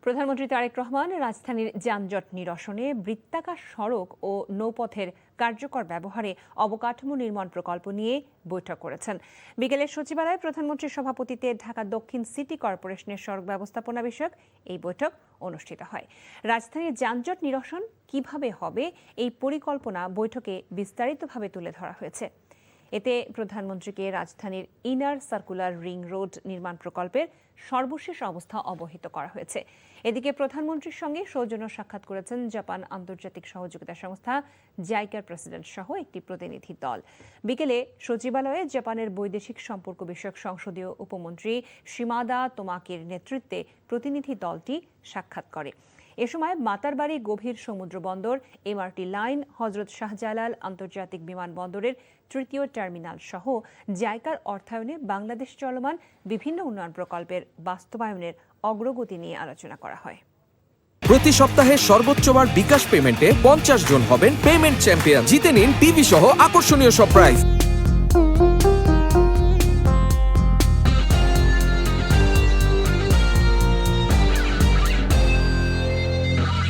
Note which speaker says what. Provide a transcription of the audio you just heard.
Speaker 1: প্রধানমন্ত্রী তারেক রহমান রাজধানীর যানজট নিরসনে বৃত্তাকার সড়ক ও নৌপথের কার্যকর ব্যবহারে অবকাঠামো নির্মাণ প্রকল্প নিয়ে বৈঠক করেছেন। বিকেলে সচিবালয়ে প্রধানমন্ত্রীর সভাপতিত্বে ঢাকা দক্ষিণ সিটি কর্পোরেশনের সড়ক ব্যবস্থাপনা বিষয়ক এই বৈঠক অনুষ্ঠিত হয়। রাজধানীর যানজট নিরসন কিভাবে হবে এই পরিকল্পনা বৈঠকে বিস্তারিতভাবে তুলে ধরা হয়েছে। এতে প্রধানমন্ত্রীকে রাজধানীর ইনার সার্কুলার রিং রোড নির্মাণ প্রকল্পের সর্বশেষ অবস্থা অবহিত করা হয়েছে। এদিকে প্রধানমন্ত্রীর সঙ্গে সৌজন্য সাক্ষাৎ করেছেন জাপান আন্তর্জাতিক সহযোগিতা সংস্থা জাইকার প্রেসিডেন্ট সহ একটি প্রতিনিধি দল। বিকেলে সচিবালয়ে জাপানের বৈদেশিক সম্পর্ক বিষয়ক সংসদীয় উপমন্ত্রী শিমাদা তোমাকির নেতৃত্বে প্রতিনিধি দলটি সাক্ষাৎ করে। এ সময় মাতারবাড়ি গভীর সমুদ্র বন্দর, এমআরটি লাইন, হজরত শাহজালাল আন্তর্জাতিক বিমানবন্দরের তৃতীয় টার্মিনাল সহ জাইকার অর্থায়নে বাংলাদেশ চলমান বিভিন্ন উন্নয়ন প্রকল্পের বাস্তবায়নের অগ্রগতি নিয়ে আলোচনা করা হয়।
Speaker 2: প্রতি সপ্তাহে সর্বোচ্চবার বিকাশ পেমেন্টে 50 জন হবেন পেমেন্ট চ্যাম্পিয়ন। জিতে নিন টিভি সহ আকর্ষণীয় সব প্রাইজ।